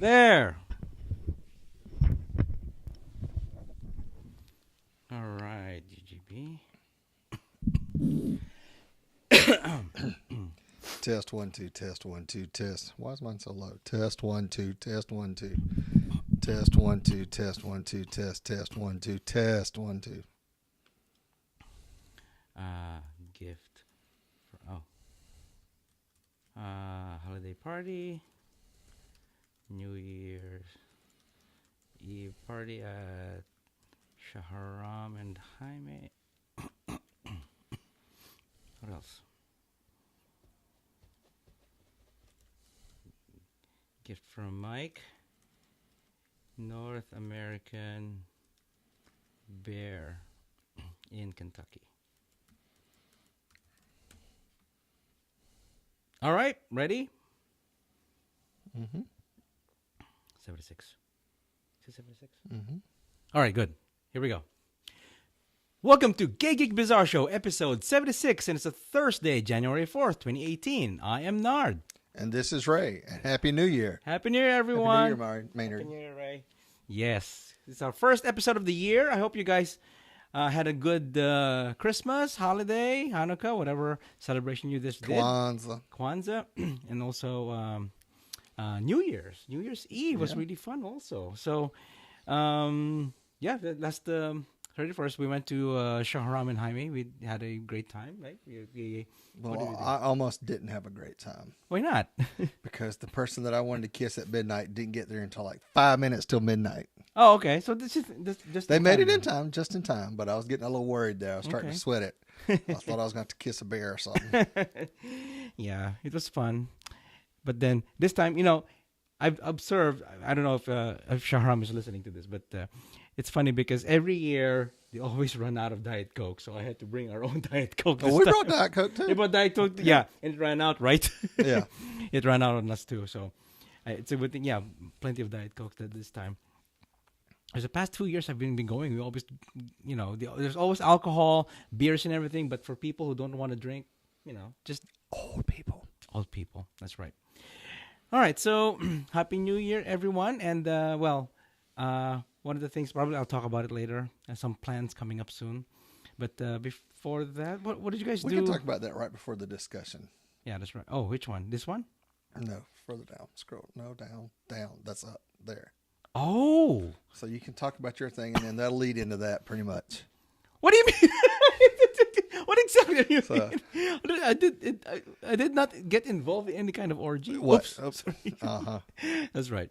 There. All right, GGB. Test 1 2 test 1 2 test. Why is mine so low? Test 1 2 test 1 2 test 1 2 test 1 2 test 1 2 test 1 2. Gift for holiday party, New Year's Eve party at Shahram and Jaime. What else? Gift from Mike. North American Bear in Kentucky. All right, ready? 76. Is it 76? All right, good. Here we go. Welcome to Gay Geek Bizarre Show, episode 76, and it's a Thursday, January 4th, 2018. I am Nard. And this is Ray. And Happy New Year. Happy New Year, everyone. Happy New Year, Maynard. Happy New Year, Ray. Yes, it's our first episode of the year. I hope you guys had a good Christmas, holiday, Hanukkah, whatever celebration you just did. Kwanzaa, and also New Year's Eve was really fun also. So, that's the 31st. We went to Shahram and Jaime. We had a great time, right? I almost didn't have a great time. Why not? Because the person that I wanted to kiss at midnight didn't get there until like 5 minutes till midnight. Oh, okay. So this is just they made it in time, just in time. But I was getting a little worried there. I was starting to sweat it. I thought I was going to have to kiss a bear or something. Yeah, it was fun. But then this time, I've observed. I don't know if Shahram is listening to this, but it's funny because every year they always run out of Diet Coke, so I had to bring our own Diet Coke. Oh, we brought Diet Coke too. We brought Diet Coke, yeah, and it ran out, right? Yeah, it ran out on us too. So it's a good thing. Yeah, plenty of Diet Coke this time. As the past 2 years I've been going, we always, there's always alcohol, beers, and everything. But for people who don't want to drink, just old people. Old people. That's right. All right. So Happy New Year, everyone, and one of the things, probably I'll talk about it later. Some plans coming up soon. But before that, what did you guys do? We can talk about that right before the discussion. Yeah, that's right. Oh, which one? This one? No, further down. Scroll. No, down. That's up there. Oh. So you can talk about your thing, and then that'll lead into that pretty much. What do you mean? What exactly are you mean? I did not get involved in any kind of orgy. What? Oops. That's right.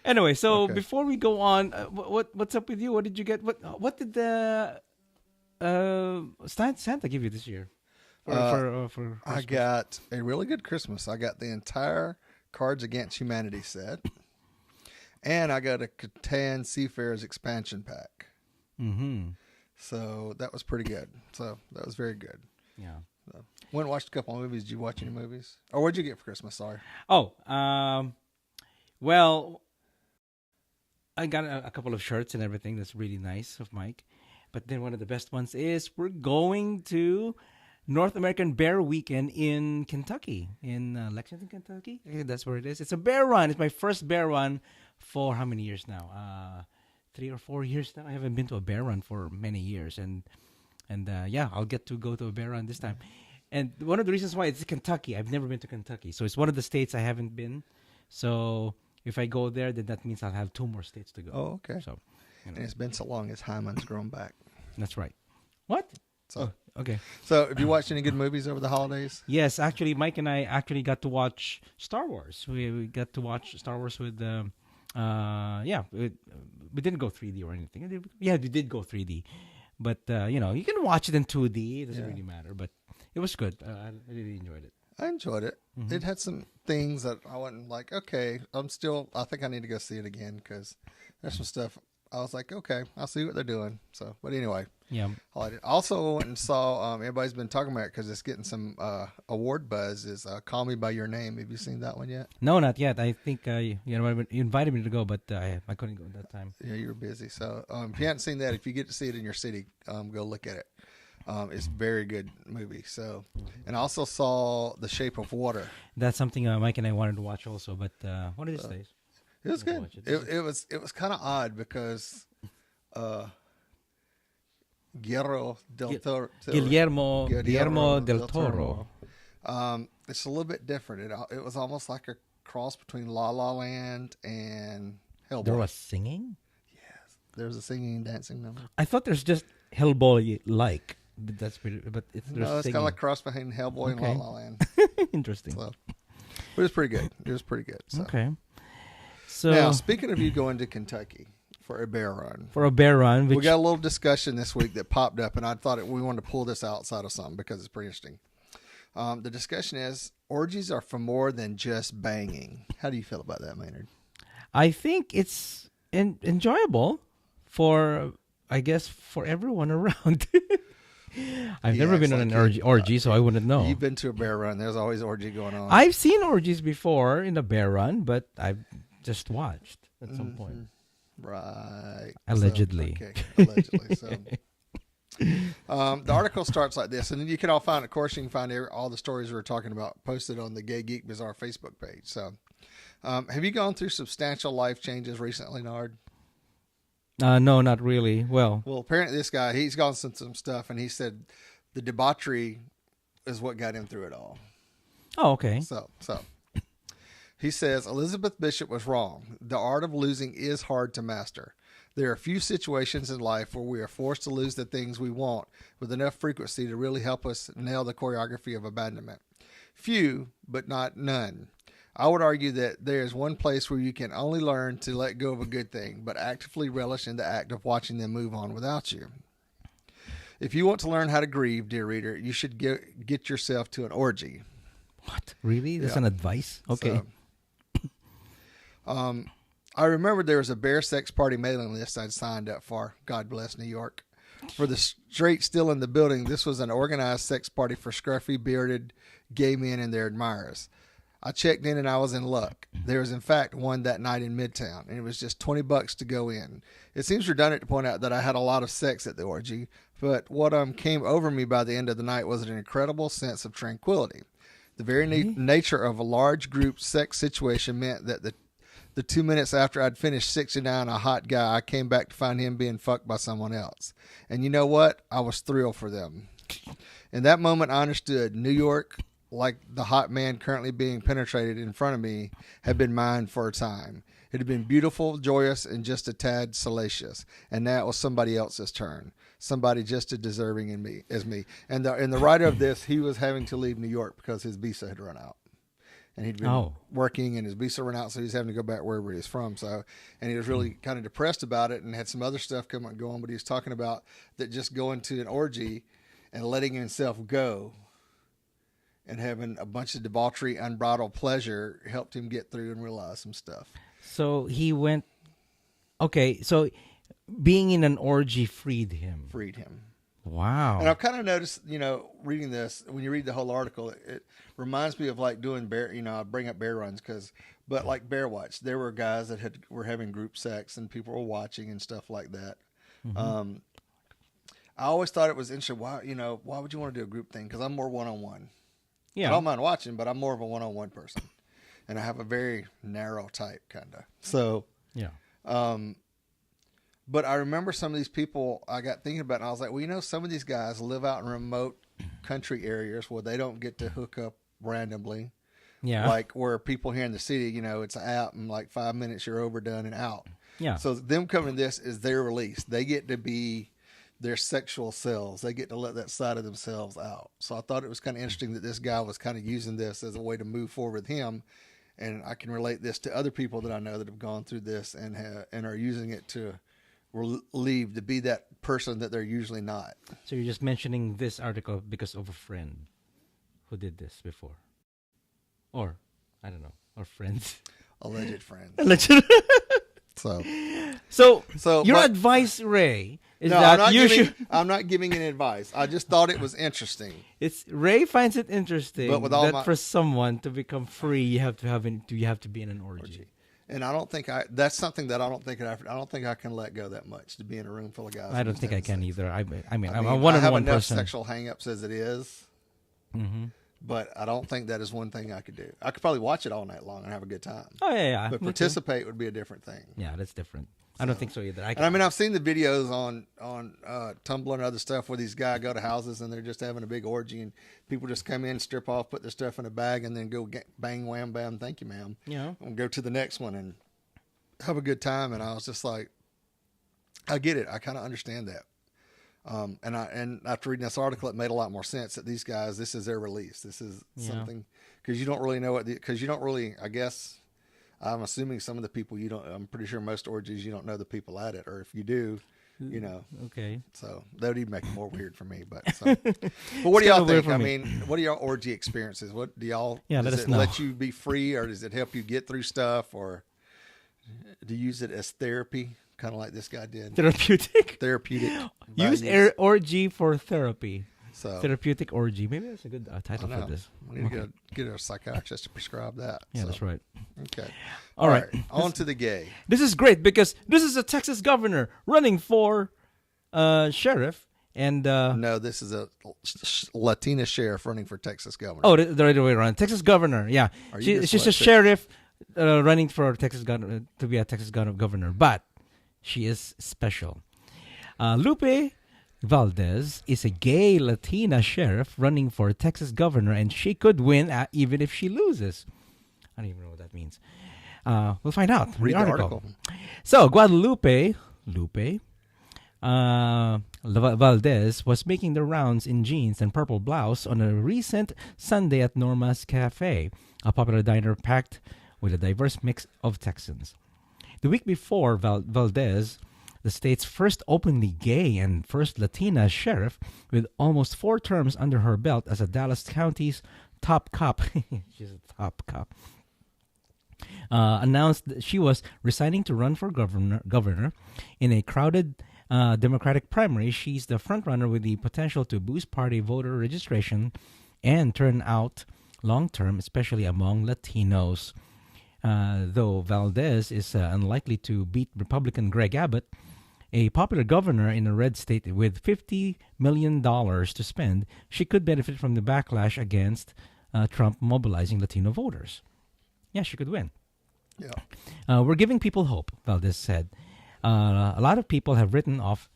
Anyway, so before we go on, what's up with you? What did you get? What did the Santa give you this year? For I got a really good Christmas. I got the entire Cards Against Humanity set, and I got a Catan Seafarers expansion pack. Mm-hmm. So that was pretty good. So that was very good. Yeah. So, went and watched a couple of movies. Did you watch any movies? Or what did you get for Christmas? Sorry. Oh, well, I got a couple of shirts and everything. That's really nice of Mike. But then one of the best ones is we're going to North American Bear Weekend in Kentucky, in Lexington, Kentucky. I think that's where it is. It's a bear run. It's my first bear run for how many years now? 3 or 4 years now. I haven't been to a bear run for many years, and I'll get to go to a bear run this time. And one of the reasons why it's Kentucky, I've never been to Kentucky, so it's one of the states I haven't been. So if I go there, then that means I'll have 2 more states to go. Oh, okay. So, and it's been so long as Hyman's grown back. That's right. What? So okay. So have you watched any good movies over the holidays? Yes, actually, Mike and I actually got to watch Star Wars. We got to watch Star Wars with we didn't go 3D or anything. Yeah, we did go 3D. But, you can watch it in 2D. It doesn't really matter. But it was good. I really enjoyed it. I enjoyed it. Mm-hmm. It had some things that I wasn't like, okay, I think I need to go see it again because there's some stuff. I was like, okay, I'll see what they're doing. So, but anyway. Yeah. I liked it. Also went and saw, everybody's been talking about it because it's getting some award buzz, is Call Me By Your Name. Have you seen that one yet? No, not yet. I think you invited me to go, but I couldn't go at that time. Yeah, you were busy. So if you haven't seen that, if you get to see it in your city, go look at it. It's a very good movie. So, and I also saw The Shape of Water. That's something Mike and I wanted to watch also, but one of these days. It was I'm gonna good. watch it. It was kind of odd because Guillermo del Toro. Guillermo del Toro. It's a little bit different. It was almost like a cross between La La Land and Hellboy. There was singing? Yes, there was a singing and dancing number. I thought there's just Hellboy-like. But that's pretty. But it's No, it's kind of like a cross between Hellboy and La La Land. Interesting. So, but it was pretty good. It was pretty good. So. Okay. So Now, speaking of you going to Kentucky for a bear run. we got a little discussion this week that popped up, and I thought we wanted to pull this outside of something because it's pretty interesting. The discussion is, orgies are for more than just banging. How do you feel about that, Maynard? I think it's enjoyable for, I guess, for everyone around. I've never been on an orgy, so I wouldn't know. You've been to a bear run. There's always orgy going on. I've seen orgies before in a bear run, but I've just watched at some point. Right. Allegedly. Allegedly. So, the article starts like this, and then you can all find, of course, you can find all the stories we're talking about posted on the Gay Geek Bazaar Facebook page. So, have you gone through substantial life changes recently, Nard? No, not really. Well, apparently this guy, he's gone through some stuff, and he said the debauchery is what got him through it all. Oh, okay. So he says, Elizabeth Bishop was wrong. The art of losing is hard to master. There are few situations in life where we are forced to lose the things we want with enough frequency to really help us nail the choreography of abandonment. Few, but not none. I would argue that there is one place where you can only learn to let go of a good thing, but actively relish in the act of watching them move on without you. If you want to learn how to grieve, dear reader, you should get yourself to an orgy. What? Really? That's an advice? Okay. So, I remember there was a bear sex party mailing list I'd signed up for. God bless New York. For the straight still in the building, this was an organized sex party for scruffy, bearded gay men and their admirers. I checked in and I was in luck. There was, in fact, one that night in Midtown, and it was just $20 to go in. It seems redundant to point out that I had a lot of sex at the orgy, but what came over me by the end of the night was an incredible sense of tranquility. The very nature of a large group sex situation meant that the 2 minutes after I'd finished 69 a hot guy, I came back to find him being fucked by someone else. And you know what? I was thrilled for them. In that moment, I understood New York, like the hot man currently being penetrated in front of me, had been mine for a time. It had been beautiful, joyous, and just a tad salacious. And now it was somebody else's turn. Somebody just as deserving as me. And the writer of this, he was having to leave New York because his visa had run out. And he'd been working, and his visa ran out, so he's having to go back wherever he's from. So, and he was really kind of depressed about it, and had some other stuff come and go on. But he was talking about that just going to an orgy and letting himself go, and having a bunch of debauchery, unbridled pleasure helped him get through and realize some stuff. So he went. Okay, so being in an orgy freed him. Wow. And I've kind of noticed, reading this, when you read the whole article, it reminds me of like doing bear, I bring up bear runs but like Bear Watch, there were guys that were having group sex and people were watching and stuff like that. Mm-hmm. I always thought it was interesting. Why would you want to do a group thing? Because I'm more one-on-one. Yeah. I don't mind watching, but I'm more of a one-on-one person. And I have a very narrow type kind of. So, yeah. But I remember some of these people I got thinking about, and I was like, well, some of these guys live out in remote country areas where they don't get to hook up randomly. Yeah. Like where people here in the city, it's an app and like 5 minutes you're overdone and out. Yeah. So them coming to this is their release. They get to be their sexual selves. They get to let that side of themselves out. So I thought it was kind of interesting that this guy was kind of using this as a way to move forward with him. And I can relate this to other people that I know that have gone through this and are using it to relieve, to be that person that they're usually not. So you're just mentioning this article because of a friend who did this before, or I don't know, or friends, alleged friends. So your advice, Ray, is that you should. I'm not giving any advice. I just thought it was interesting. Ray finds it interesting, but with all that for someone to become free, you have to be in an orgy. And I don't think that's something that I don't think I can let go that much, to be in a room full of guys. I don't think I can either. I mean, I'm a one-on-one person. I have enough sexual hang-ups as it is. Mm-hmm. but I don't think that is one thing I could do. I could probably watch it all night long and have a good time. Oh yeah. But Me too. participate would be a different thing. Yeah, that's different. I don't think so either. And I mean, I've seen the videos on Tumblr and other stuff where these guys go to houses and they're just having a big orgy and people just come in, strip off, put their stuff in a bag, and then go bang, wham, bam, thank you, ma'am. Yeah. And go to the next one and have a good time. And I was just like, I get it. I kind of understand that. And after reading this article, it made a lot more sense that these guys, this is their release. This is something, because you don't really know because you don't really, I guess, I'm assuming some of the people I'm pretty sure most orgies, you don't know the people at it. Or if you do, Okay. So that would even make it more weird for me. But what do y'all think? I mean, what are y'all orgy experiences? What do y'all, does it let you be free, or does it help you get through stuff, or do you use it as therapy? Kind of like this guy did. Therapeutic. Use orgy for therapy. So therapeutic orgy. Maybe that's a good title for this. We need to get a psychiatrist to prescribe that. Yeah, that's right. Okay. All right. On to the gay. This is great because this is a Texas governor running for sheriff. And no, this is a Latina sheriff running for Texas governor. Oh, the right way around. Texas governor. Yeah. She's a sheriff running for Texas governor to be a Texas governor. But she is special. Lupe Valdez is a gay Latina sheriff running for Texas governor, and she could win even if she loses. I don't even know what that means. We'll find out. Read the article. So, Guadalupe Valdez was making the rounds in jeans and purple blouse on a recent Sunday at Norma's Cafe, a popular diner packed with a diverse mix of Texans. The week before, Valdez, the state's first openly gay and first Latina sheriff, with almost 4 terms under her belt as a Dallas County's top cop, she's a top cop, announced that she was resigning to run for governor in a crowded Democratic primary. She's the frontrunner with the potential to boost party voter registration and turn out long-term, especially among Latinos. Though Valdez is unlikely to beat Republican Greg Abbott, a popular governor in a red state with $50 million to spend, she could benefit from the backlash against Trump mobilizing Latino voters. Yeah, she could win. Yeah. We're giving people hope, Valdez said. A lot of people have written off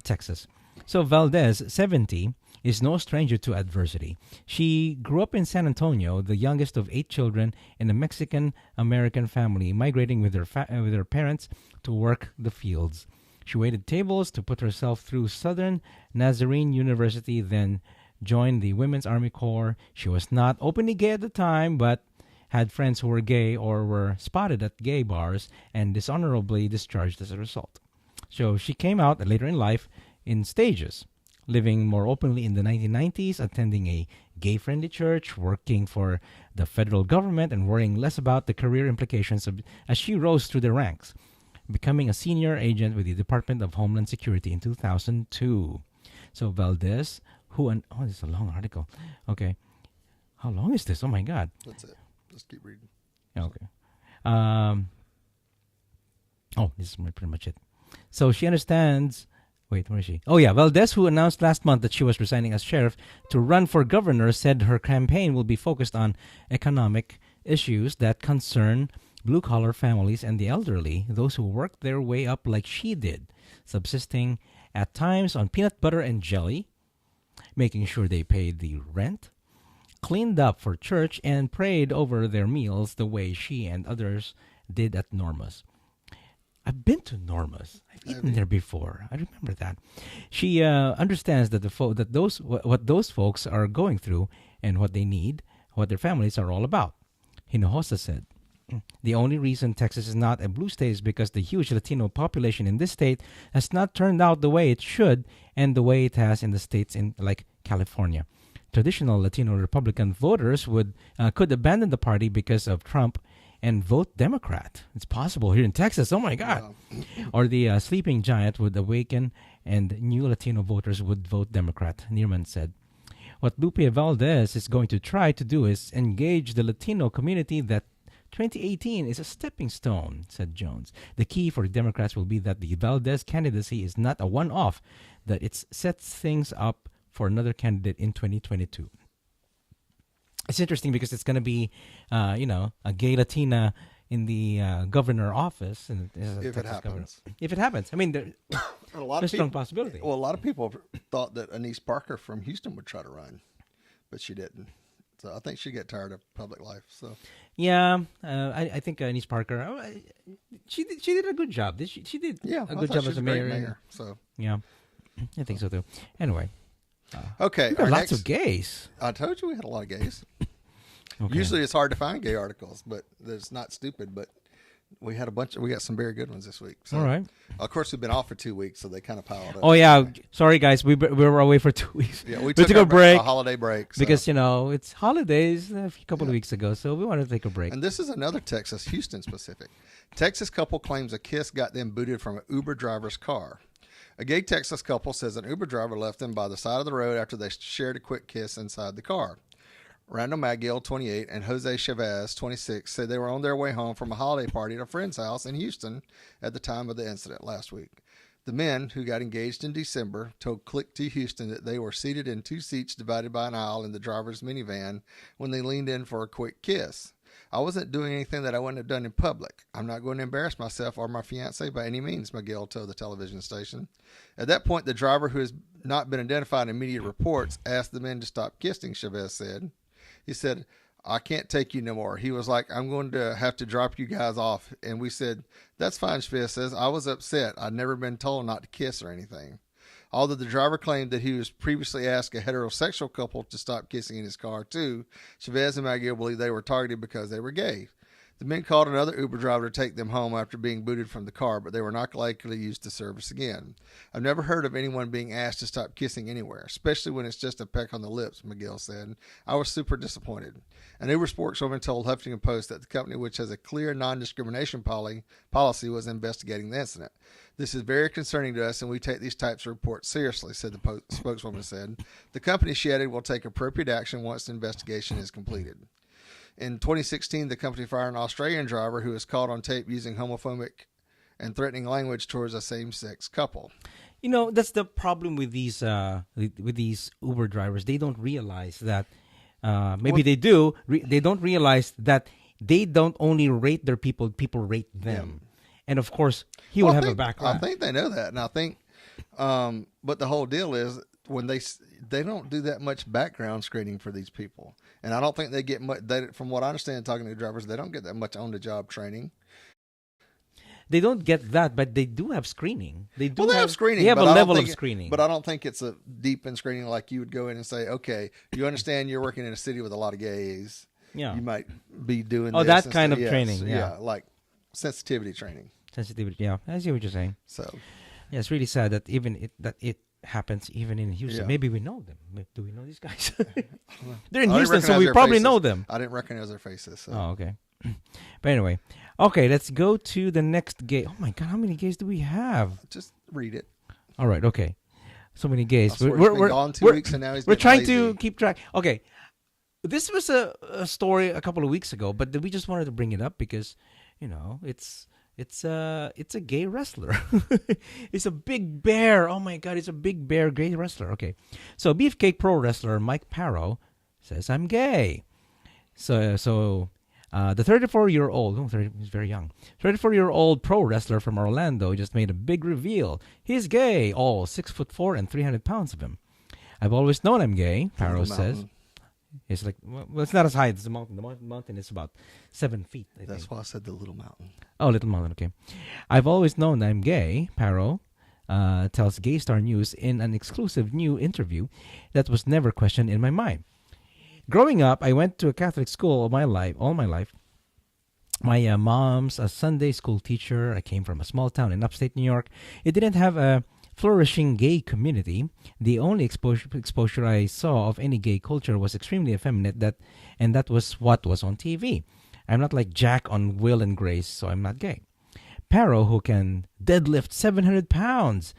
Texas. So Valdez, 70, is no stranger to adversity. She grew up in San Antonio, the youngest of 8 children in a Mexican-American family, migrating with her parents to work the fields. She waited tables to put herself through Southern Nazarene University, then joined the Women's Army Corps. She was not openly gay at the time, but had friends who were gay or were spotted at gay bars and dishonorably discharged as a result. So she came out later in life in stages, living more openly in the 1990s, attending a gay-friendly church, working for the federal government, and worrying less about the career implications as she rose through the ranks, becoming a senior agent with the Department of Homeland Security in 2002. So Valdez, this is a long article. Okay. How long is this? Oh, my God. That's it. Just keep reading. Okay. This is pretty much it. So she understands... Wait, where is she? Oh, yeah. Valdez, who announced last month that she was resigning as sheriff to run for governor, said her campaign will be focused on economic issues that concern blue-collar families and the elderly, those who worked their way up like she did, subsisting at times on peanut butter and jelly, making sure they paid the rent, cleaned up for church, and prayed over their meals the way she and others did at Norma's. I've been to Norma's. I've eaten there before. I remember that. She understands that what those folks are going through and what they need, what their families are all about. Hinojosa said, "The only reason Texas is not a blue state is because the huge Latino population in this state has not turned out the way it should and the way it has in the states like California. Traditional Latino Republican voters could abandon the party because of Trump and vote Democrat. It's possible here in Texas. Oh, my God. Yeah. Or the sleeping giant would awaken and new Latino voters would vote Democrat," Neerman said. What Lupe Valdez is going to try to do is engage the Latino community that 2018 is a stepping stone, said Jones. The key for the Democrats will be that the Valdez candidacy is not a one-off, that it sets things up for another candidate in 2022. It's interesting because it's going to be, a gay Latina in the governor office. And If it happens. If it happens. I mean, A lot there's of a strong people, possibility. well, a lot of people thought that Anise Parker from Houston would try to run, but she didn't. So I think she'd get tired of public life. So Yeah, I think Anise Parker, she did a good job. She did yeah, a I good thought job she was as a great mayor. So Yeah, I think so too. Anyway, okay, we got lots of gays. I told you we had a lot of gays. Okay. Usually it's hard to find gay articles, but it's not stupid. But we got some very good ones this week. So, All right. Of course, we've been off for 2 weeks, so they kind of piled up. Oh yeah, sorry guys, we were away for 2 weeks. Yeah, we took took a break, a holiday break. So. because it's holidays a couple of weeks ago, so we wanted to take a break. And this is another Texas, Houston specific. Texas couple claims a kiss got them booted from an Uber driver's car. A gay Texas couple says an Uber driver left them by the side of the road after they shared a quick kiss inside the car. Randall McGill, 28, and Jose Chavez, 26, said they were on their way home from a holiday party at a friend's house in Houston at the time of the incident last week. The men, who got engaged in December, told Click to Houston that they were seated in 2 seats divided by an aisle in the driver's minivan when they leaned in for a quick kiss. I wasn't doing anything that I wouldn't have done in public. I'm not going to embarrass myself or my fiancée by any means, McGill told the television station. At that point, the driver, who has not been identified in media reports, asked the men to stop kissing, Chavez said. He said, I can't take you no more. He was like, I'm going to have to drop you guys off. And we said, that's fine, Chavez says. I was upset. I'd never been told not to kiss or anything. Although the driver claimed that he was previously asked a heterosexual couple to stop kissing in his car too, Chavez and McGill believe they were targeted because they were gay. The men called another Uber driver to take them home after being booted from the car, but they were not likely to use the service again. I've never heard of anyone being asked to stop kissing anywhere, especially when it's just a peck on the lips, McGill said. I was super disappointed. An Uber spokeswoman told Huffington Post that the company, which has a clear non-discrimination policy, was investigating the incident. This is very concerning to us, and we take these types of reports seriously, said the spokeswoman said. The company, she added, will take appropriate action once the investigation is completed. In 2016, the company fired an Australian driver who was caught on tape using homophobic and threatening language towards a same-sex couple. That's the problem with these Uber drivers. They don't realize that they do. They don't realize that they don't only rate their people rate them. Yeah. And of course, he will have a backlash. I think they know that, and I think, but the whole deal is when they don't do that much background screening for these people, and I don't think they get much. From what I understand, talking to drivers, they don't get that much on-the-job training. They don't get that, but they do have screening. They have screening. They have a level of screening, but I don't think it's a deep in screening like you would go in and say, okay, you understand you're working in a city with a lot of gays. Yeah, you might be doing that kind of training. Yeah, like sensitivity training. Sensitivity. Yeah, I see what you're saying. So, yeah, it's really sad that it happens even in Houston. Yeah. Maybe we know them. Do we know these guys? They're in Houston, so we probably know them. I didn't recognize their faces. So. Oh, okay. But anyway, okay, let's go to the next gay. Oh my God, how many gays do we have? Just read it. All right, okay. So many gays. We're gone 2 weeks, and now he's we're trying lazy. to keep track. Okay, this was a story a couple of weeks ago, but we just wanted to bring it up because it's a gay wrestler. It's a big bear. Oh my God, it's a big bear gay wrestler. Okay, so Beefcake pro wrestler Mike Paro says I'm gay. So the 34-year-old, he's very young, 34-year-old pro wrestler from Orlando just made a big reveal. He's gay, all 6'4" and 300 pounds of him. I've always known I'm gay, Paro says. It's like, well, it's not as high as the mountain. The mountain is about 7 feet, I think. That's why I said the little mountain. Oh, little mountain, okay. I've always known I'm gay, Paro tells Gay Star News in an exclusive new interview that was never questioned in my mind. Growing up, I went to a Catholic school all my life. My mom's a Sunday school teacher. I came from a small town in upstate New York. It didn't have a flourishing gay community. The only exposure I saw of any gay culture was extremely effeminate, and that was what was on TV. I'm not like Jack on Will and Grace, so I'm not gay. Paro, who can deadlift 700 pounds,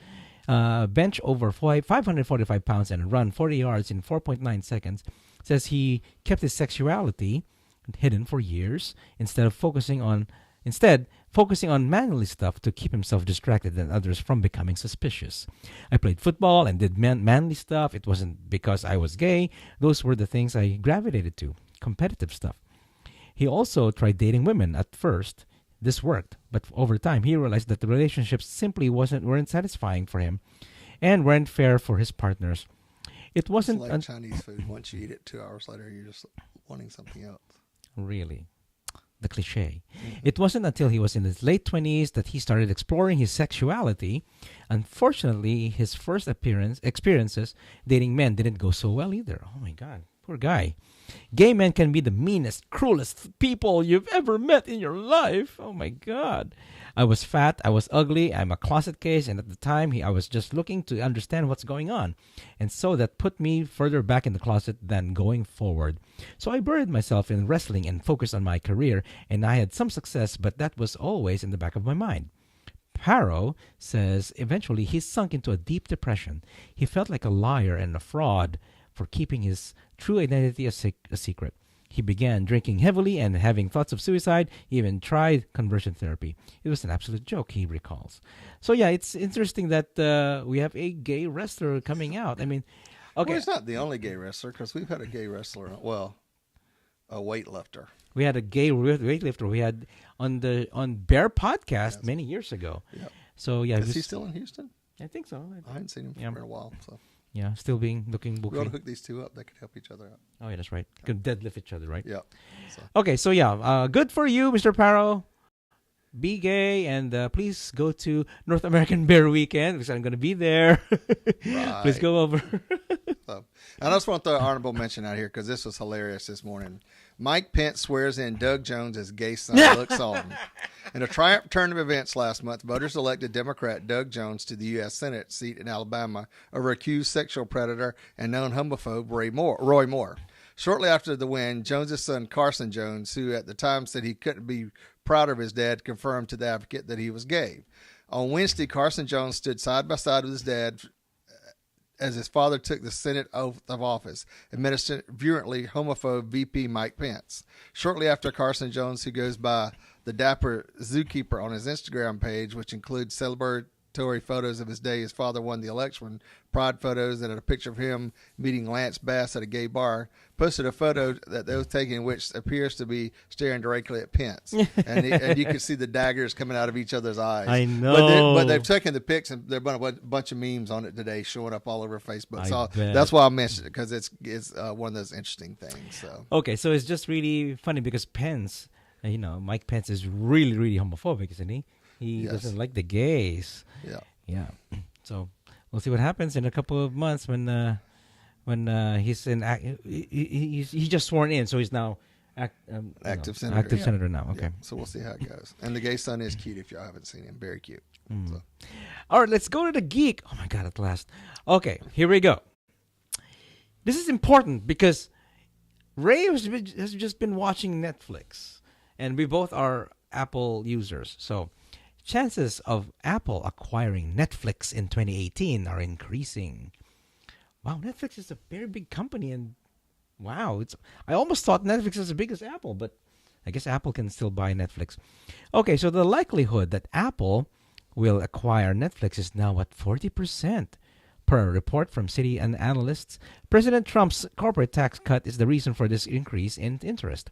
bench over 545 pounds, and run 40 yards in 4.9 seconds, says he kept his sexuality hidden for years instead focusing on manly stuff to keep himself distracted and others from becoming suspicious. I played football and did manly stuff. It wasn't because I was gay. Those were the things I gravitated to. competitive stuff. He also tried dating women at first. This worked, but over time he realized that the relationships simply weren't satisfying for him and weren't fair for his partners. It wasn't It's like Chinese food. Once you eat it, 2 hours later, you're just wanting something else. Really, the cliche. It wasn't until he was in his late 20s that he started exploring his sexuality. Unfortunately, his first experiences dating men didn't go so well either. Oh my God, poor guy. Gay men can be the meanest, cruelest people you've ever met in your life. Oh my God. I was fat, I was ugly, I'm a closet case, and at the time I was just looking to understand what's going on. And so that put me further back in the closet than going forward. So I buried myself in wrestling and focused on my career, and I had some success, but that was always in the back of my mind. Paro says eventually he sunk into a deep depression. He felt like a liar and a fraud for keeping his true identity a secret. He began drinking heavily and having thoughts of suicide. He even tried conversion therapy. It was an absolute joke, he recalls. So yeah, it's interesting that we have a gay wrestler coming out. I mean, okay. Well, he's not the only gay wrestler, because we've had a gay wrestler, well, a weightlifter. We had a gay weightlifter. We had on Bear Podcast many years ago. Yep. So yeah, Is he still in Houston? I think so. I haven't seen him for a while. So yeah, still looking. we ought to hook these two up. They could help each other out. Oh yeah, that's right. Could deadlift each other, right? Yeah. So. Okay, so yeah, good for you, Mr. Paro. Be gay, and please go to North American Bear Weekend, because I'm going to be there. Right. Please go over. So, I just want to throw an honorable mention out here, because this was hilarious this morning. Mike Pence swears in Doug Jones as gay son looks on. In a triumph turn of events last month, voters elected Democrat Doug Jones to the U.S. Senate seat in Alabama over accused sexual predator and known homophobe Roy Moore. Shortly after the win, Jones's son Carson Jones, who at the time said he couldn't be proud of his dad, confirmed to the Advocate that he was gay. On Wednesday, Carson Jones stood side by side with his dad as his father took the Senate oath of office, administered virulently homophobe VP Mike Pence. Shortly after, Carson Jones, who goes by the Dapper Zookeeper on his Instagram page, which includes celebratory photos of his day his father won the election, pride photos, and a picture of him meeting Lance Bass at a gay bar, posted a photo that they was taking, which appears to be staring directly at Pence. and you can see the daggers coming out of each other's eyes. I know. But they've taken the pics, and there have been a bunch of memes on it today showing up all over Facebook. So bet. that's why I mentioned it, because it's one of those interesting things. So Okay, so it's just really funny because Pence, Mike Pence is really, really homophobic, isn't he? He doesn't like the gays. Yeah. Yeah. So we'll see what happens in a couple of months when he's he's just sworn in, so he's now active senator. Active senator now. Okay. Yeah. So we'll see how it goes. And the gay son is cute if y'all haven't seen him. Very cute. So. All right, let's go to the geek. Oh my God, at last. Okay, here we go. This is important because Ray has just been watching Netflix, and we both are Apple users. So chances of Apple acquiring Netflix in 2018 are increasing. Wow, Netflix is a very big company, and wow, I almost thought Netflix is as big as Apple, but I guess Apple can still buy Netflix. Okay, so the likelihood that Apple will acquire Netflix is now at 40%. Per a report from Citi and analysts, President Trump's corporate tax cut is the reason for this increase in interest.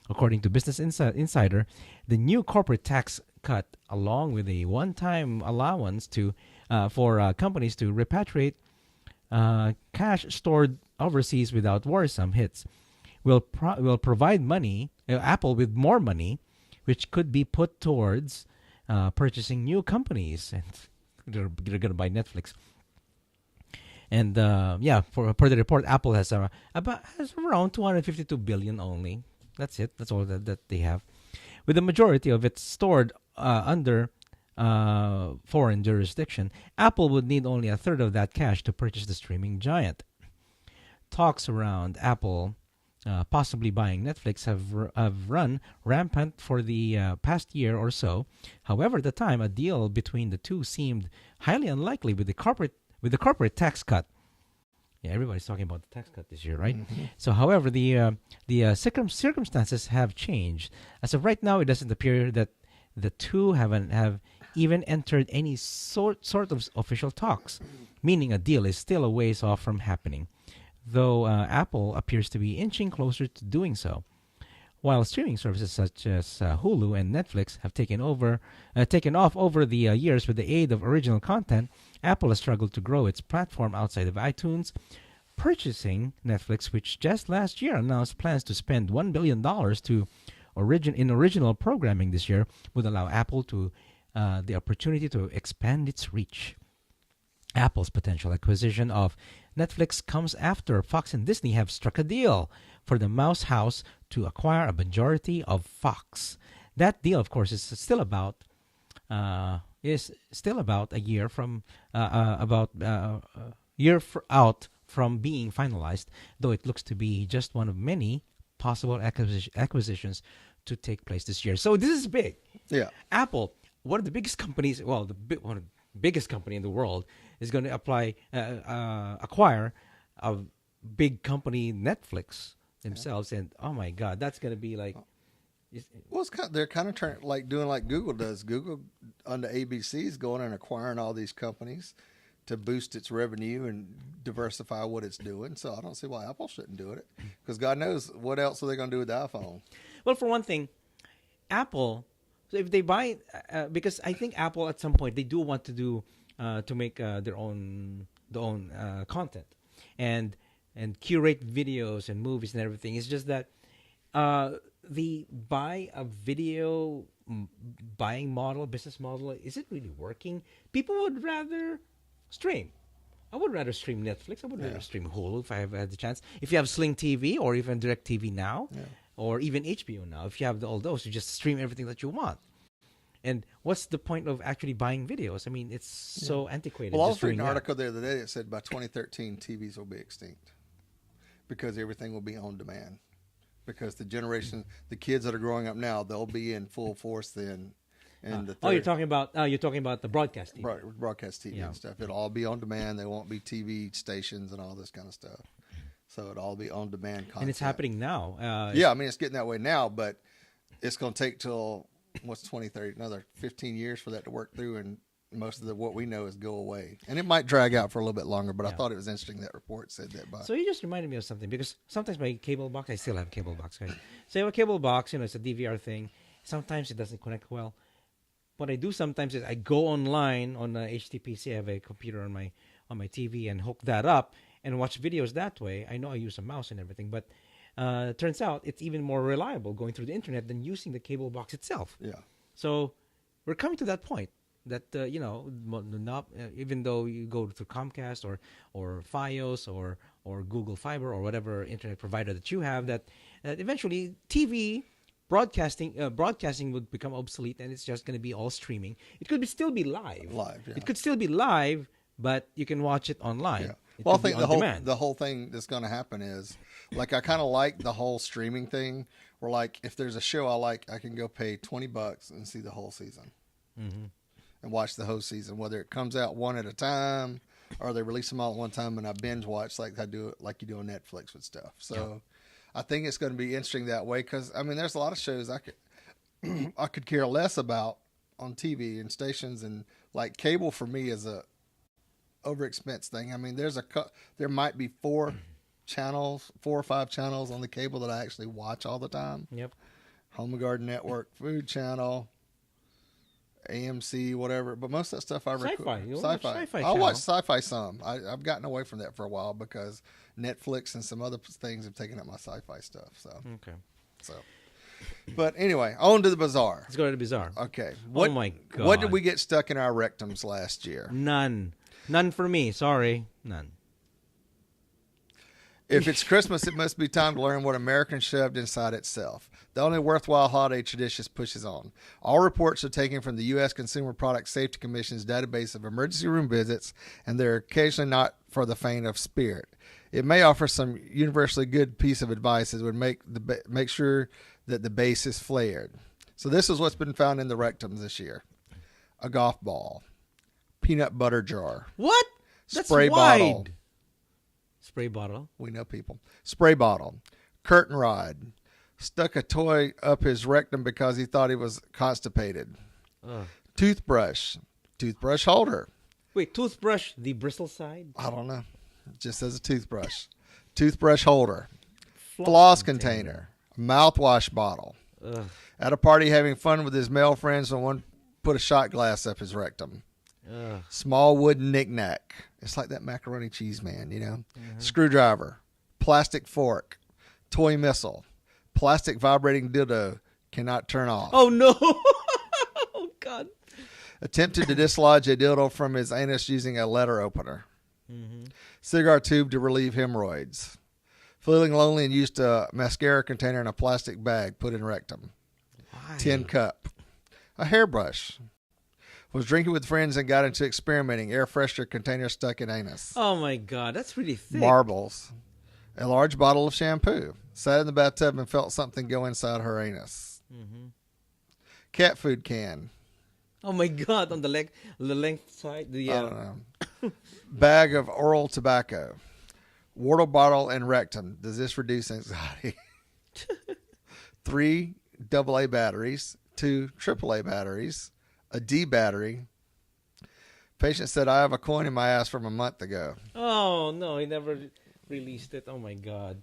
According to Business Insider, the new corporate tax cut, along with a one-time allowance for companies to repatriate cash stored overseas without worrisome hits, will provide Apple with more money, which could be put towards purchasing new companies, and they're going to buy Netflix. And per the report, Apple has around 252 billion only. That's it. That's all that they have, with the majority of it stored under foreign jurisdiction. Apple would need only a third of that cash to purchase the streaming giant. Talks around Apple possibly buying Netflix have run rampant for the past year or so. However, at the time, a deal between the two seemed highly unlikely with the corporate tax cut. Yeah, everybody's talking about the tax cut this year, right? Mm-hmm. So, however, the circumstances have changed. As of right now, it doesn't appear that the two have even entered any sort of official talks, meaning a deal is still a ways off from happening. though Apple appears to be inching closer to doing so. While streaming services such as Hulu and Netflix have taken off over the years with the aid of original content, Apple has struggled to grow its platform outside of iTunes. Purchasing Netflix, which just last year announced plans to spend $1 billion to original programming this year, would allow Apple to the opportunity to expand its reach. Apple's potential acquisition of Netflix comes after Fox and Disney have struck a deal for the Mouse House to acquire a majority of Fox. That deal, of course, is still about a year from out from being finalized, though it looks to be just one of many possible acquisitions to take place this year. So this is big. Yeah. Apple, one of the biggest companies, one of the biggest company in the world, is going to acquire a big company, Netflix themselves, and oh my God, that's going to be like. Well, they're kind of doing like Google does. Google under ABC is going and acquiring all these companies to boost its revenue and diversify what it's doing. So I don't see why Apple shouldn't do it, because God knows what else are they going to do with the iPhone. Well, for one thing, Apple. So if they buy, because I think Apple at some point they do want to do to make their own content and curate videos and movies and everything. It's just that the buy a video buying business model, is it really working? People would rather stream. I would rather stream Netflix. I would rather stream Hulu if I have had the chance. If you have Sling TV or even Direct TV now. Yeah. Or even HBO now, if you have all those, you just stream everything that you want. And what's the point of actually buying videos? I mean, it's so antiquated. Well, I was reading an article the other day that said by 2013, TVs will be extinct because everything will be on demand. Because the kids that are growing up now, they'll be in full force then. And you're talking about the broadcast TV. Broadcast TV and stuff. It'll all be on demand. There won't be TV stations and all this kind of stuff. So it'll all be on-demand content. And it's happening now. It's getting that way now, but it's going to take till, 2030, another 15 years for that to work through, and most of what we know is go away. And it might drag out for a little bit longer, but I thought it was interesting that report said that. So you just reminded me of something, because sometimes my cable box, I still have a cable box, guys. So I have a cable box, it's a DVR thing. Sometimes it doesn't connect well. What I do sometimes is I go online on HTPC. I have a computer on my TV and hook that up and watch videos that way. I know I use a mouse and everything, but turns out it's even more reliable going through the internet than using the cable box itself. Yeah. So we're coming to that point that, even though you go through Comcast or Fios or Google Fiber or whatever internet provider that you have, that eventually TV broadcasting would become obsolete, and it's just going to be all streaming. It could still be live. Yeah. It could still be live, but you can watch it online. Yeah. Well, I think the whole thing that's going to happen is, like, I kind of like the whole streaming thing, where, like, if there's a show I like, I can go pay $20 and see the whole season. Mm-hmm. And watch the whole season, whether it comes out one at a time or they release them all at one time, and I binge watch like you do on Netflix with stuff. So I think it's going to be interesting that way, because, I mean, there's a lot of shows I could care less about on TV and stations, and, like, cable for me is a overexpense thing. I mean, there might be 4 or 5 channels on the cable that I actually watch all the time. Yep. Home and Garden Network, Food Channel, AMC, whatever. But most of that stuff I record. Sci-fi. I'll watch sci-fi some. I've gotten away from that for a while because Netflix and some other things have taken up my sci-fi stuff. So okay. So, but anyway, on to the bazaar. Let's go to the bazaar. Okay. Oh my God. What did we get stuck in our rectums last year? None for me. Sorry, none. If it's Christmas, it must be time to learn what America shoved inside itself. The only worthwhile holiday tradition pushes on. All reports are taken from the U.S. Consumer Product Safety Commission's database of emergency room visits, and they're occasionally not for the faint of spirit. It may offer some universally good piece of advice that would make sure that the base is flared. So this is what's been found in the rectums this year. A golf ball. Peanut butter jar. What? That's Spray wide. bottle. Spray bottle. We know people. Spray bottle. Curtain rod. Stuck a toy up his rectum because he thought he was constipated. Toothbrush. Toothbrush holder. Wait, toothbrush, the bristle side? I don't know. It just says a toothbrush. toothbrush holder, floss container, mouthwash bottle. Ugh. At a party having fun with his male friends, someone put a shot glass up his rectum. Ugh. Small wooden knick-knack. It's like that macaroni cheese man, you know. Screwdriver, plastic fork, toy missile, plastic vibrating dildo, cannot turn off. Oh, no. Oh, God. Attempted to dislodge a dildo from his anus using a letter opener. Cigar tube to relieve hemorrhoids. Feeling lonely and used a mascara container in a plastic bag, put in rectum. Why? Tin cup. A hairbrush. Was drinking with friends and got into experimenting. Air freshener container stuck in anus. Oh, my God. That's really thick. Marbles. A large bottle of shampoo. Sat in the bathtub and felt something go inside her anus. Cat food can. Oh, my God. On the length side. I don't know. Bag of oral tobacco. Water bottle and rectum. Does this reduce anxiety? 3 AA batteries. 2 AAA batteries. A D battery. Patient said, I have a coin in my ass from a month ago. Oh, no. He never released it. Oh, my God.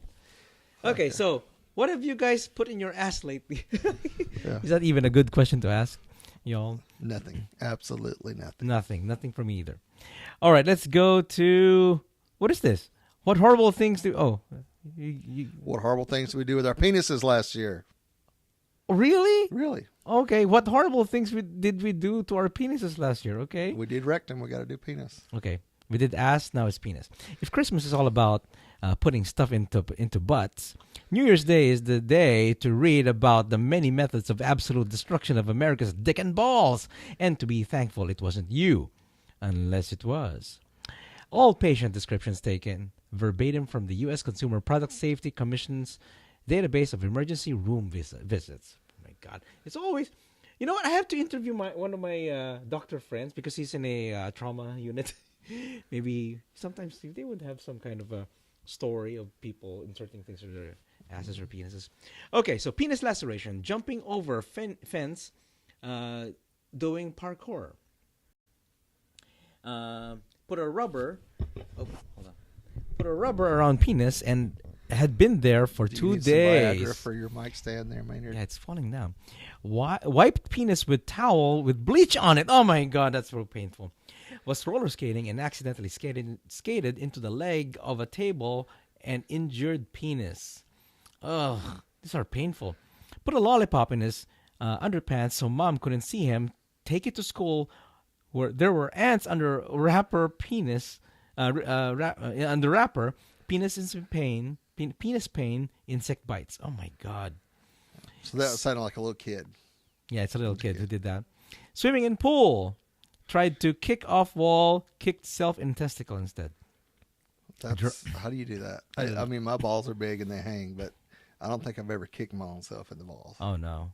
Okay, so what have you guys put in your ass lately? Yeah. Is that even a good question to ask, y'all? Nothing. Absolutely nothing. Nothing for me either. All right, let's go to, what is this? What horrible things do, What horrible things did we do with our penises last year? really? Really? Okay, what horrible things did we do to our penises last year? Okay. We did rectum. We got to do penis. Okay, we did ass, now it's penis. If Christmas is all about putting stuff into butts, New Year's Day is the day to read about the many methods of absolute destruction of America's dick and balls, and to be thankful it wasn't you, unless it was. All patient descriptions taken verbatim from the U.S. Consumer Product Safety Commission's database of emergency room visits. Oh my God, it's always. You know what? I have to interview one of my doctor friends because he's in a trauma unit. Maybe sometimes they would have some kind of a story of people inserting things through their asses or penises. Okay, so penis laceration, jumping over fence, doing parkour. Put a rubber around penis and had been there for Do you 2 need some Viagra days. for your mic stand there, Maynard? Yeah, it's falling down. Wiped penis with towel with bleach on it. Oh my God, that's so painful. Was roller skating and accidentally skated into the leg of a table and injured penis. Ugh, these are painful. Put a lollipop in his underpants so mom couldn't see him. Take it to school where there were ants under wrapper penis. Under wrapper, penis in pain. Penis pain, insect bites. Oh my God. So that sounded like a little kid. Yeah, it's a little kid who did that. Swimming in pool. Tried to kick off wall, kicked self in testicle instead. How do you do that? I mean, my balls are big and they hang, but I don't think I've ever kicked my own self in the balls. Oh, no.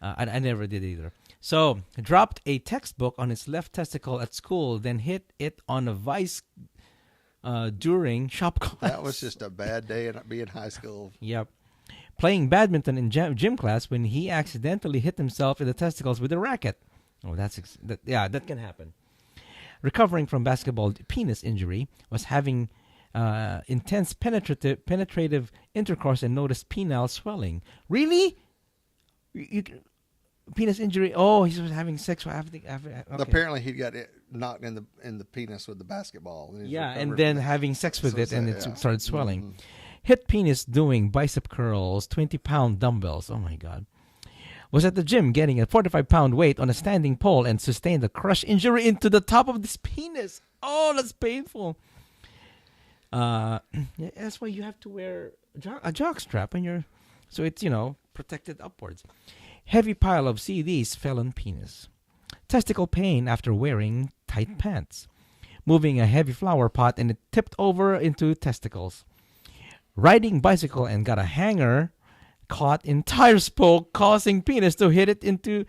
I never did either. So, dropped a textbook on his left testicle at school, then hit it on a vice during shop class. That was just a bad day at being in high school. Yep. Playing badminton in gym class when he accidentally hit himself in the testicles with a racket. Oh, that can happen. Recovering from basketball penis injury, was having intense penetrative intercourse and noticed penile swelling. Really? Penis injury? Oh, he was having sex after. Okay. Apparently, he got it knocked in the penis with the basketball. And then having sex with it, and it started swelling. Mm-hmm. Hit penis doing bicep curls, 20-pound dumbbells. Oh my God. Was at the gym getting a 45-pound weight on a standing pole and sustained a crush injury into the top of this penis. Oh, that's painful. That's why you have to wear a jock strap so it's, protected upwards. Heavy pile of CDs fell on penis. Testicle pain after wearing tight pants. Moving a heavy flower pot and it tipped over into testicles. Riding bicycle and got a hanger caught in tire spoke, causing penis to hit into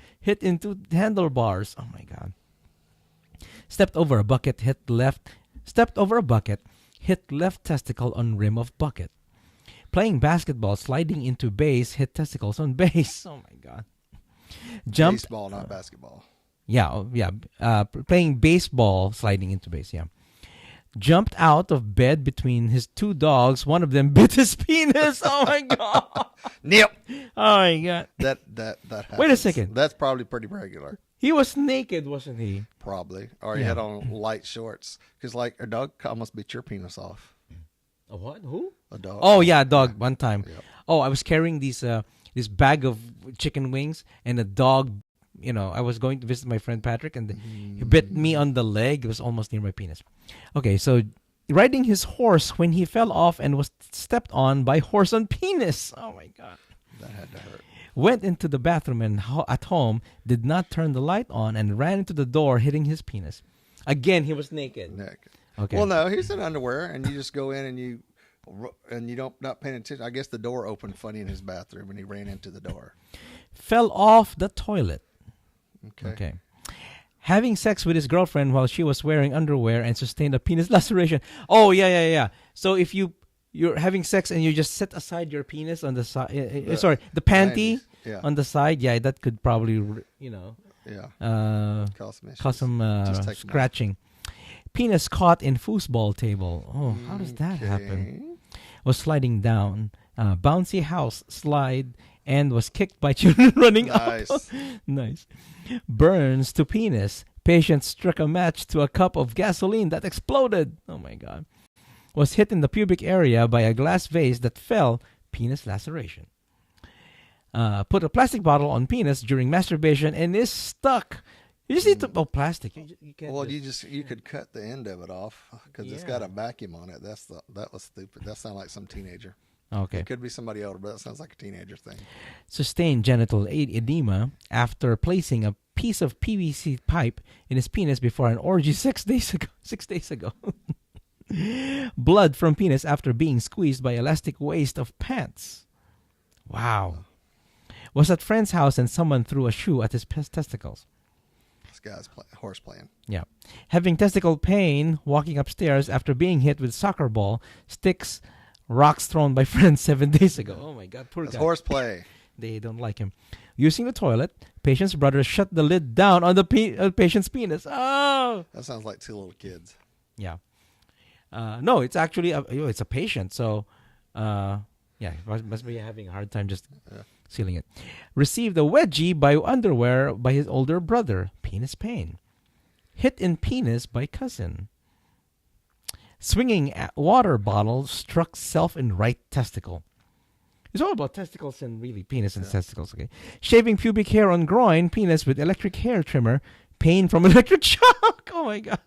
handlebars. Oh my God. Stepped over a bucket, hit left testicle on rim of bucket. Playing basketball, sliding into base, hit testicles on base. Oh my God. Jumped. Baseball, not basketball. Yeah. Playing baseball, sliding into base. Yeah. jumped out of bed between his two dogs. One of them bit his penis. Oh my god! Nip. Oh my god! That happens. Wait a second. That's probably pretty regular. He was naked, wasn't he? Probably, or he had on light shorts. Because like a dog almost bit your penis off. A what? Who? A dog. Oh yeah, a dog. One time. Yep. Oh, I was carrying this bag of chicken wings, and a dog. You know, I was going to visit my friend Patrick, and he bit me on the leg. It was almost near my penis. Okay, so riding his horse when he fell off and was stepped on by horse on penis. Oh my god. That had to hurt. Went into the bathroom and at home, did not turn the light on, and ran into the door, hitting his penis. Again, he was naked. Okay. Well, no, he's in underwear, and you just go in and you not paying attention. I guess the door opened funny in his bathroom, and he ran into the door. Fell off the toilet. Okay. Having sex with his girlfriend while she was wearing underwear and sustained a penis laceration. Oh yeah. So if you're having sex and you just set aside your penis on the side, the panty on the side, that could probably, cause some scratching. Penis caught in foosball table. Oh, how does that happen? Was sliding down, bouncy house slide, and was kicked by children running up. Nice. Burns to penis. Patient struck a match to a cup of gasoline that exploded. Oh my god. Was hit in the pubic area by a glass vase that fell. Penis laceration. Put a plastic bottle on penis during masturbation and is stuck. You just need to plastic. You can't you could cut the end of it off because it's got a vacuum on it. That was stupid. That sounded like some teenager. Okay. It could be somebody older, but that sounds like a teenager thing. Sustained genital edema after placing a piece of PVC pipe in his penis before an orgy 6 days ago. Blood from penis after being squeezed by elastic waist of pants. Wow. Was at friend's house and someone threw a shoe at his testicles. This guy's horse playing. Yeah. Having testicle pain, walking upstairs after being hit with soccer ball, sticks, rocks thrown by friends 7 days ago. Oh my God, poor guy. Horse play. They don't like him. Using the toilet, patient's brother shut the lid down on the patient's penis. Oh! That sounds like two little kids. Yeah. No, it's actually it's a patient. So, must be having a hard time just sealing it. Received a wedgie by underwear by his older brother. Penis pain. Hit in penis by cousin. Swinging water bottle struck self in right testicle. It's all about testicles and really penis and testicles. Okay. Shaving pubic hair on groin, penis with electric hair trimmer. Pain from electric shock. Oh my God.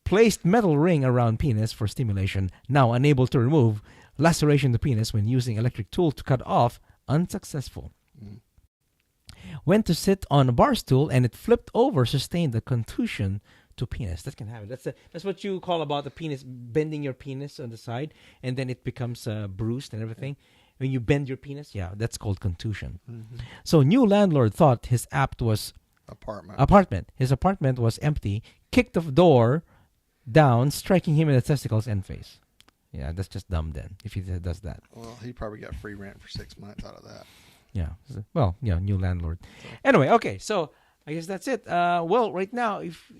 Placed metal ring around penis for stimulation. Now unable to remove. Laceration the penis when using electric tool to cut off. Unsuccessful. Went to sit on a bar stool and it flipped over. Sustained a contusion to penis. That can happen. That's what you call about the penis, bending your penis on the side, and then it becomes bruised and everything. When you bend your penis, that's called contusion. Mm-hmm. So new landlord thought his apartment. His apartment was empty. Kicked the door down, striking him in the testicles and face. Yeah, that's just dumb then, if he does that. Well, he probably got free rent for 6 months out of that. Yeah. Well, new landlord. So. Anyway, okay, so I guess that's it. Well, right now, if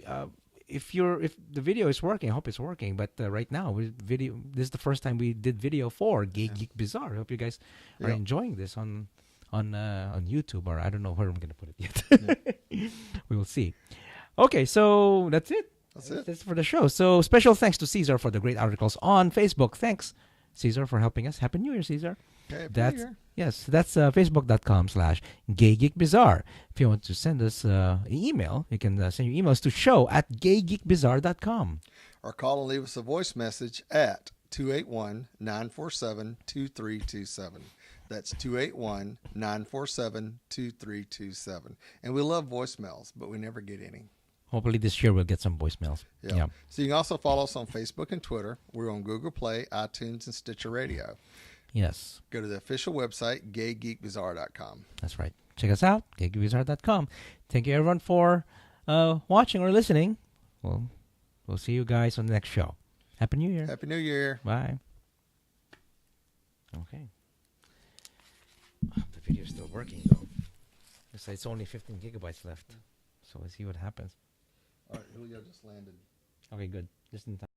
the video is working, I hope it's working. But right now, this is the first time we did video for Gay Geek Bizarre. I hope you guys are enjoying this on YouTube, or I don't know where I'm going to put it yet. We will see. Okay, so that's it. That's for the show. So special thanks to Caesar for the great articles on Facebook. Thanks, Caesar, for helping us. Happy New Year, Caesar. Okay, Yes, that's facebook.com/GayGeekBizarre. If you want to send us an email, you can send your emails to show@gaygeekbizarre.com. Or call and leave us a voice message at 281-947-2327. That's 281-947-2327. And we love voicemails, but we never get any. Hopefully this year we'll get some voicemails. Yeah. So you can also follow us on Facebook and Twitter. We're on Google Play, iTunes, and Stitcher Radio. Yes. Go to the official website, gaygeekbizarre.com. That's right. Check us out, gaygeekbizarre.com. Thank you, everyone, for watching or listening. We'll see you guys on the next show. Happy New Year. Happy New Year. Bye. Okay. The video's still working, though. It's only 15 gigabytes left. So let's see what happens. All right, Julio just landed. Okay, good. Just in time.